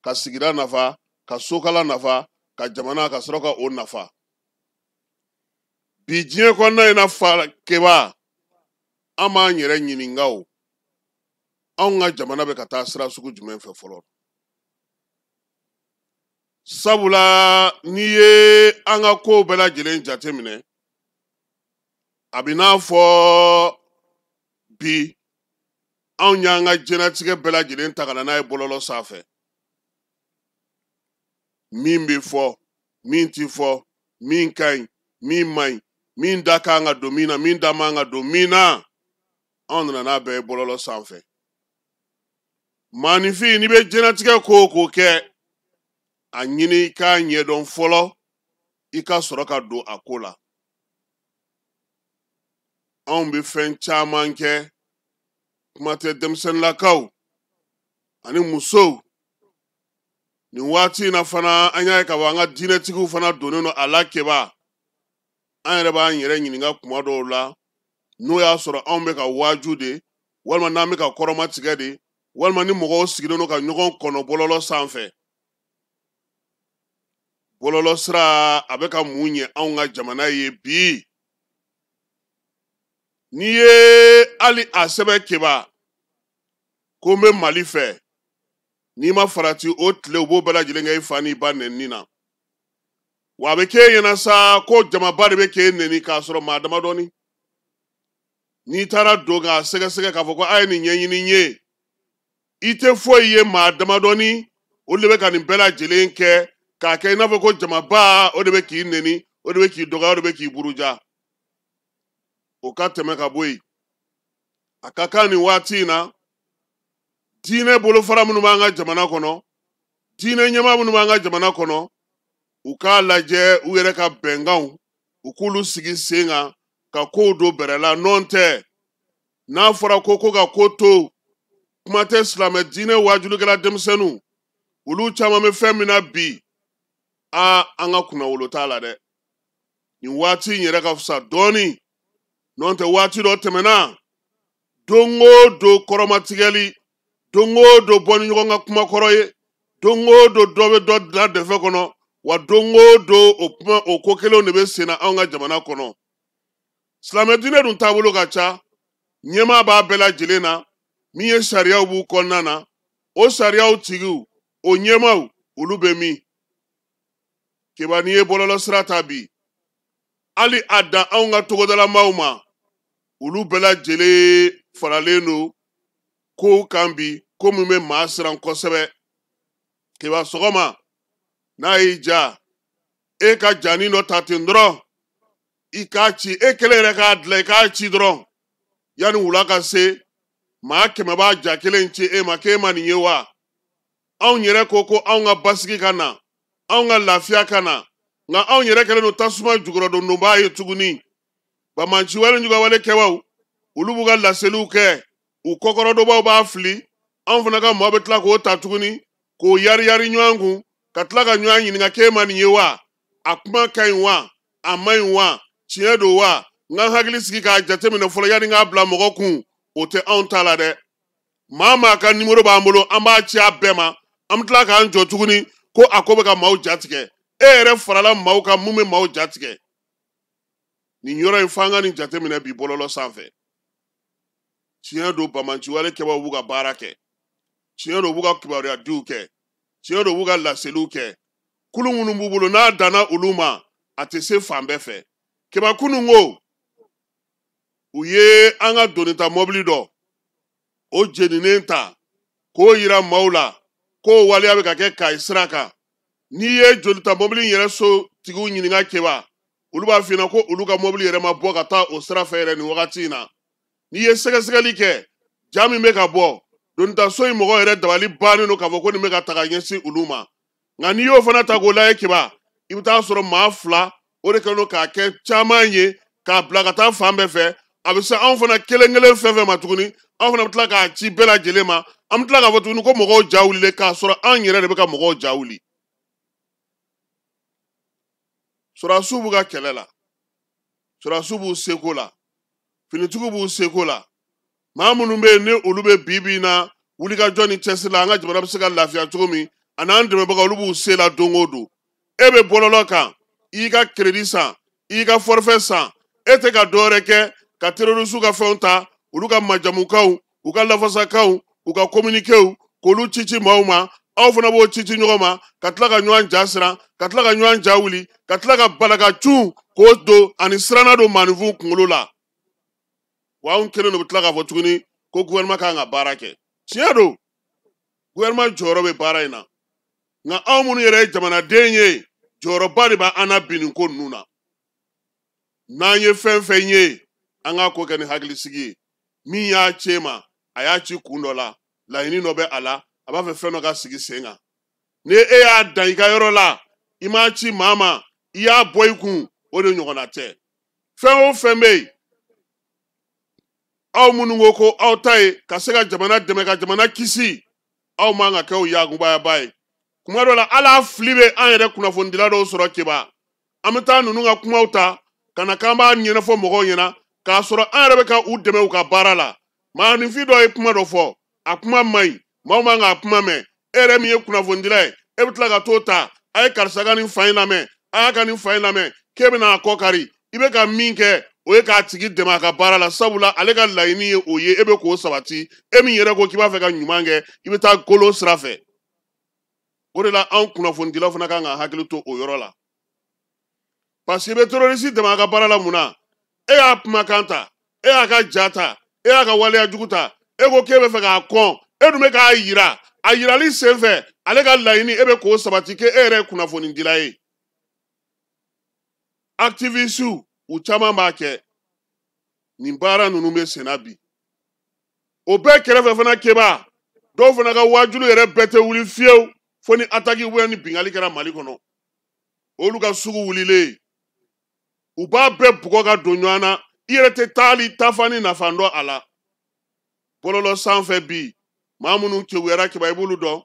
ka sigida nafa, ka sokala nafa, ka jamana ka sɔrɔ ka o nafa. Bi diɲɛ kɔnɔna in na keba an b'an yɛrɛ ɲininka o, anw ka jamana bɛ ka taa sira sugu jumɛn fɛ fɔlɔ? Sabula n'i ye an ka kow bɛɛ lajɛlen jateminɛ, a bɛ n'a fɔ bi anw y'an ka diɲɛlatigɛ bɛɛ lajɛlen ta ka na n'a ye bɔlɔlɔ sanfɛ. Min bɛ fɔ, min tɛ fɔ, min ka ɲi, min man ɲi, min da kan ka don min na, min da man ka don min na, anw nana n'a bɛɛ ye bɔlɔlɔ sanfɛ. Maanifin n'i bɛ diɲɛlatigɛ ko o ko kɛ, a ɲini i k'a ɲɛdɔn fɔlɔ, i ka sɔrɔ ka don a ko la. Anw bɛ fɛn caman kɛ, kuma tɛ denmisɛnninlakaw ani musow. Nin waati in na fana an y'a ye ka fɔ an ka diinɛtigiw fana donnen don a la keba. An yɛrɛ b'an yɛrɛ ɲininka kuma dɔw la, n'o y'a sɔrɔ anw bɛ ka waaju de, walima n'an bɛ ka kɔrɔmatigɛ de, walima ni mɔgɔw sigilen don ka ɲɔgɔn kɔnɔ bɔlɔlɔ sanfɛ. Bɔlɔlɔ sira a bɛ ka mun ɲɛ anw ka jamana ye bi. N'i ye hali a sɛbɛn keba ko n bɛ Mali fɛ, n'i ma farati o tile u b'o bɛɛ lajɛlen kɛ i fa n'i ba nɛnini na. Wa a bɛ k'e ɲɛna sa ko jamaba de bɛ k'e nɛni k'a sɔrɔ maa damadɔni. N'i taara don k'a sɛgɛsɛgɛ k'a fɔ ko a ye nin ɲɛɲini n ye, i tɛ foyi ye maa damadɔni, o de bɛ ka nin bɛɛ lajɛlen kɛ k'a kɛ i n'a fɔ ko jamaba o de bɛ k'i nɛni, o de bɛ k'i dɔgɔya, o de bɛ k'i buruja. O ka tɛmɛ ka bɔ yen. A ka kan nin waati in na, diinɛ bolofara minnu b'an ka jamana kɔnɔ, diinɛ ɲɛmaa minnu b'an ka jamana kɔnɔ, u k'a lajɛ u yɛrɛ ka bɛnkanw, u k'olu sigi sen kan ka kow don bɛrɛ la. Nɔ tɛ, n'a fɔra ko ka ko to, kuma tɛ silamɛ diinɛ waajulikɛla denmisɛnninw, olu caman bɛ fɛn min na bi, an ka kunnawolo t'a la dɛ. Nin waati in yɛrɛ ka fisa dɔɔni. Nɔ tɛ waati dɔ tɛmɛna, don o don kɔrɔmatigɛli, don o don bɔ ni ɲɔgɔn ka kuma kɔrɔ ye, don o don dɔ bɛ dɔ da dɛfɛ kɔnɔ, wa don o don o ko kelenw de bɛ sen na anw ka jamana kɔnɔ. Silamɛ diinɛ dun taabolo ka ca, ɲɛmaa b'a bɛɛ lajɛlen na, min ye sariyaw b'u kɔnɔna na, o sariyaw tigiw, o ɲɛmaaw, olu bɛ min? Keba n'i ye bɔlɔlɔ sira ta bi, hali a dan anw ka togodalamaw ma, olu bɛɛ lajɛlen faralen don kow kan bi, ko min bɛ maa siran kosɛbɛ. Keba sɔgɔma, n'a y'i ja, e ka jani dɔ ta ten dɔrɔn, i k'a ci, e kelen yɛrɛ k'a dilan, i k'a ci dɔrɔn, yanni wula ka se, maa 100 b'a ja kelen ci e ma, k'e ma nin ye wa? Anw yɛrɛ ko anw ka basigi ka na, anw ka lafiya ka na, nka anw yɛrɛ kɛlen don tasuma jukɔrɔdonbaa ye tuguni. Bamanci wale ni jugawale kɛbaw, olu b'u ka laseliw kɛ, u kɔkɔrɔdonbaw b'a fili, anw fana ka mɔgɔ bɛ tila k'o ta tuguni, k'o yari ɲɔgɔn kun, ka tila ka ɲɔgɔn ɲininka k'e ma nin ye wa? A kuma ka ɲi wa? A man ɲi wa? Tiɲɛ don wa? N ka hakili sigi k'a jateminɛ fɔlɔ yanni k'a bila mɔgɔ kun, o tɛ anw ta la dɛ. Maa maa ka nimero b'an bolo, an b'a ci a bɛɛ ma, an bɛ tila k'an jɔ tuguni ko a ko bɛ ka maaw jatigɛ. E yɛrɛ farala maaw kan mun bɛ maaw jatigɛ. Nin yɔrɔ in f'an ka nin jateminɛ bi bɔlɔlɔ sanfɛ. Tiɲɛ don Bamanci wale kɛbaw b'u ka baara kɛ. Tiɲɛ don u b'u ka kibaruya diw kɛ. Tiɲɛ don u b'u ka laseliw kɛ. Kulu minnu b'u bolo n'a danna olu ma, a tɛ se fan bɛɛ fɛ. Keba kunun ko, u ye an ka donita mɔbili dɔ, o jeninen ta, k'o yira maaw la, k'o waleya bɛ ka kɛ Kayi sira kan. N'i ye jolita mɔbili yɛrɛ so tigiw ɲininka Keba, olu b'a f'i ɲɛna ko olu ka mɔbili yɛrɛ ma bɔ ka taa o sira fɛ yɛrɛ nin wagati in na. N'i ye sɛgɛsɛgɛli kɛ, ja min bɛ ka bɔ, donitaso in mɔgɔ yɛrɛ dabali bannen don k'a fɔ ko nin bɛ ka ta ka ɲɛsin olu ma. Nka n'i y'o fana ta k'o lajɛ Keba, i bɛ taa sɔrɔ maa 2, o de kɛlen don k'a kɛ caman ye, k'a bila ka taa fan bɛɛ fɛ. A bɛ se anw fana kelen kelen fɛn fɛn ma tuguni, anw fana bɛ tila k'a ci bɛɛ lajɛlen ma. An bɛ tila k'a fɔ tuguni ko mɔgɔw ja wulilen, k'a sɔrɔ anw yɛrɛ de bɛ ka mɔgɔw ja wuli. Sɔrɔdasiw b'u ka kɛlɛ la, sɔrɔdasiw b'u seko la, finitigiw b'u seko la. Maa minnu bɛ yen ni olu bɛ bi na wulikajɔ ni cɛsiri la, an ka jamana bɛ se ka lafiya cogo min, anan dɛmɛbaga olu b'u se la don o don e bɛ bɔlɔlɔ kan i ka crédit san i ka forfait san e tɛ ka dɔwɛrɛ kɛ ka terroriste ka fɛnw ta olu ka majamukaw u ka lafasakaw u ka communiquéw k'olu cici maaw ma aw fana b'o cici ɲɔgɔn ma ka tila ka ɲɔgɔn ja siran ka tila ka ɲɔgɔn ja wuli ka tila ka balaka cun k'o don ani siranna don maninfinw kunkolo la wa anw kelen de bɛ tila k'a fɔ tuguni ko gouvernement kan ka baara kɛ tiɲɛ don gouvernement jɔyɔrɔ bɛ baara in na nka anw minnu yɛrɛ ye jamanaden ye jɔyɔrɔba de b'an na bi nin ko ninnu na n'an ye fɛn fɛn ye an k'a ko kɛ ni hakilisigi ye min y'a cɛ ma a y'a ci kun dɔ la laɲini dɔ bɛ a la a b'a fɛ fɛn dɔ ka sigi sen kan ni e y'a dan i ka yɔrɔ la i m'a ci maa ma i y'a bɔ i kun o de ɲɔgɔnna tɛ fɛn o fɛn bɛ yen aw minnu ko ko aw ta ye ka se ka jamana dɛmɛ ka jamana kisi aw man ka kɛ o yakubayaba ye kuma dɔ la ala fili bɛ an yɛrɛ kunnafonidila dɔw sɔrɔ kiba an bɛ taa ninnu ka kumaw ta ka na k'an b'a ɲɛnafɔ mɔgɔw ɲɛna k'a sɔrɔ an yɛrɛ bɛ ka u dɛmɛ u ka baara la maaninfin dɔ ye kuma dɔ fɔ a kuma man ɲi maaw man k'a kuma mɛn e yɛrɛ min ye kunnafonidila ye e bɛ tila ka t'o ta a ye karisa ka nin fa in lamɛn a y'a ka nin fa in lamɛn k'e bɛna a kɔ kari i bɛ ka min kɛ o ye k'a tigi dɛmɛ a ka baara la sabula ale ka laɲini ye o ye e bɛ k'o sabati e min yɛrɛ ko k'i b'a fɛ ka ɲuman kɛ i bɛ taa golo sira fɛ o de la anw kunnafonidilaw fana kan ka hakili to o yɔrɔ la parce que i bɛ terroriste dɛmɛ a ka baara la mun na e y'a kumakan ta e y'a ka ja ta e y'a ka waleya jugu ta e ko k'e bɛ fɛ k'a kɔn e dun bɛ k'a yira a yirali senfɛ ale ka laɲini e bɛ k'o sabati k'e yɛrɛ ye kunnafonidila ye activiste u caman b'a kɛ nin baara ninnu bɛ sen na bi o bɛɛ kɛrɛfɛ fana kɛba dɔw fana ka wajulu yɛrɛ bɛɛ tɛ wuli fiyewu fo ni attaque ubiyɛn ni bingali kɛra Mali kɔnɔ olu ka sugu wulilen u b'a bɛɛ bugɔ ka don ɲɔgɔn na i yɛrɛ tɛ taali tafa ni nafa dɔn a la bɔlɔlɔ sanfɛ bi maa minnu kewuyara kiba i b'olu dɔn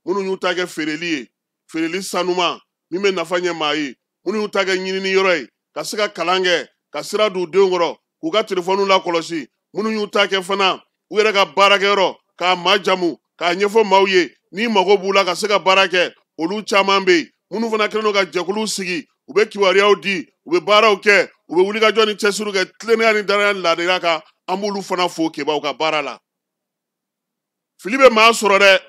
minnu y'u ta kɛ feereli ye feereli sanuma min bɛ nafa ɲɛ maa ye minnu y'u ta kɛ ɲinini yɔrɔ ye ka se ka kalan kɛ ka sira d'u denw kɔrɔ k'u ka telefɔniw lakɔlɔsi minnu y'u ta kɛ fana u yɛrɛ ka baarakɛyɔrɔ k'a majamu k'a ɲɛfɔ maaw ye ni mago b'u la ka se ka baara kɛ olu caman bɛ yen minnu fana kɛlen don ka jɛkuluw sigi u bɛ kibaruyaw di u bɛ baaraw kɛ u bɛ wulikajɔ ni cɛsiriw kɛ tilennenya ni danaya ni laadiriya kan an b'olu fana fo kebaw ka baara la fili bɛ maa sɔrɔ dɛ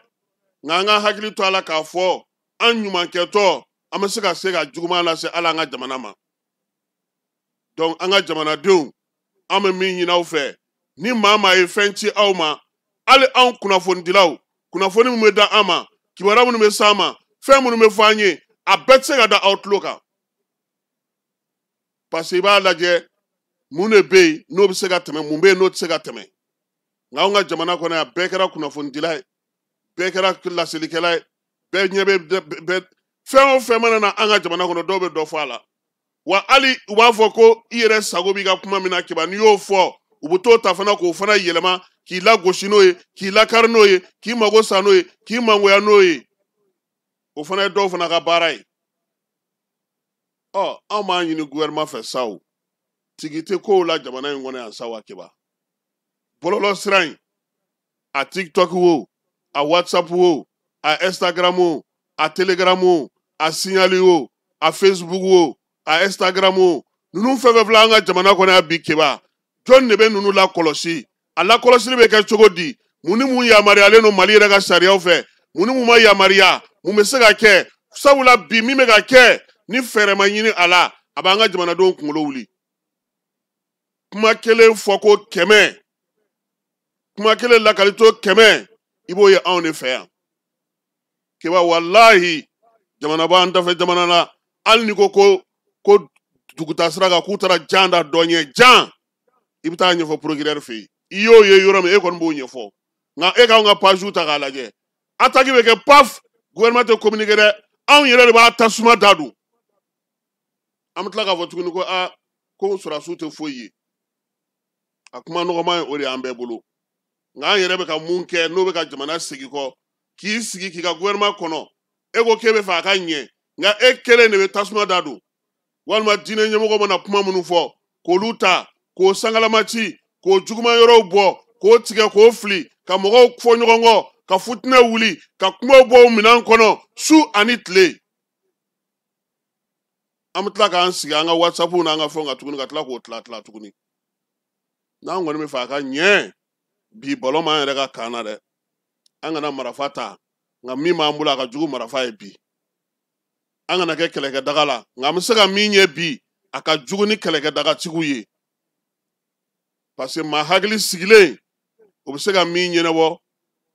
nka an ka hakili to a la k'a fɔ an ɲumankɛtɔ an bɛ se ka juguman lase ala an ka jamana ma donc an ka jamanadenw an bɛ min ɲini aw fɛ ni maa ye fɛn ci aw ma hali anw kunnafonidilaw kunnafoni min bɛ da an ma kibaruya minnu bɛ s'an ma fɛn minnu bɛ fɔ an ye a bɛɛ tɛ se ka da aw tulo kan parce que i b'a lajɛ mun de bɛ yen n'o bɛ se ka tɛmɛ mun bɛ yen n'o tɛ se ka tɛmɛ nka anw ka jamana kɔnɔ yan bɛɛ kɛra kunnafonidila ye bɛɛ kɛra laselikɛla ye bɛɛ ɲɛ bɛ fɛn o fɛn mana na an ka jamana kɔnɔ dɔw bɛ dɔ fɔ a la wa hali u b'a fɔ ko i yɛrɛ sago b'i ka kuma min na kiba n'i y'o fɔ u bɛ t'o ta fana k'o fana yɛlɛma k'i lagosi n'o ye k'i lakari n'o ye k'i mago sa n'o ye k'i mangoya n'o ye o fana ye dɔw fana ka baara ye anw b'an ɲini gouvernement fɛ sa o tigi tɛ kow la jamana in kɔnɔ yan sa wa kiba bɔlɔlɔ sira in a TikTok wo a WhatsApp wo a Instagram wo a Telegram wo a Signal wo a Facebook wo a Instagram wo ninnu fɛn fɛn filɛ an ka jamana kɔnɔ yan bi kiba jɔn de bɛ ninnu lakɔlɔsi a lakɔlɔsili bɛ kɛ cogo di mun ni mun yamaruyalen don Mali yɛrɛ ka sariyaw fɛ mun ni mun ma yamariya mun bɛ se ka kɛ sabula bi min bɛ ka kɛ ni fɛɛrɛ ma ɲini a la a b'an ka jamanadenw kunkolo wuli kuma kelen fɔ ko 100 kuma kelen lakali to 100 i b'o ye anw de fɛ yan kiba walahi jamana b'an dafɛ jamana na hali ni ko duguta sira kan k'u taara jan da dɔ ɲɛ jan i bɛ taa ɲɛfɔ procureur fɛ yen i y'o ye yɔrɔ min e kɔni b'o ɲɛfɔ nka e k'anw ka pages ta k'a lajɛ attaque bɛ kɛ paf gouvernement tɛ communiquer dɛ anw yɛrɛ de b'a tasuma da dun an bɛ tila k'a fɔ tuguni ko ko sɔrɔdasiw tɛ foyi ye a kuma nɔgɔman ye o de y'an bɛɛ bolo nka an yɛrɛ bɛ ka mun kɛ n'o bɛ ka jamana segin kɔ k'i sigi k'i ka gouvernement kɔnɔ e ko k'e bɛ fɛ a ka ɲɛ nka e kelen de bɛ tasuma da dun walima diinɛ ɲɛmɔgɔ mana kuma minnu fɔ k'olu ta k'o sangalama ci k'o juguman yɔrɔw bɔ k'o tigɛ k'o fili ka mɔgɔw fɔ ɲɔgɔn kɔ ka futinɛ wuli ka kuma bɔ minan kɔnɔ su ani tile an bɛ tila k'an sigi an ka WhatsApp n'an ka fɛnw kan tuguni ka tila k'o tila tuguni n'an kɔni bɛ fɛ a ka ɲɛ bi balo m'an yɛrɛ ka kan na dɛ an kana marifa ta nka min b'an bolo a ka jugu marifa ye bi an kana kɛ kɛlɛkɛdaga la nka an bɛ se ka min ye bi a ka jugu ni kɛlɛkɛdagatigiw ye parce que maa hakili sigilen o bɛ se ka min ɲɛnabɔ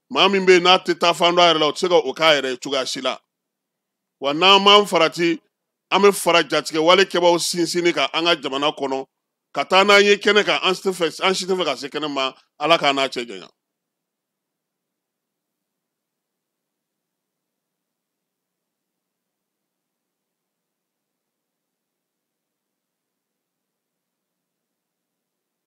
maa min bɛ yen n'a tɛ taa fan dɔ a yɛrɛ la o tɛ se ka o k'a yɛrɛ ye cogoya si la wa n'an m'an farati an bɛ fara jatigɛ wale kɛbaaw sinsinni kan an ka jamana kɔnɔ ka taa n'an ye kɛnɛ kan an si tɛ fɛ ka se kɛnɛ ma ala k'an n'a cɛ janya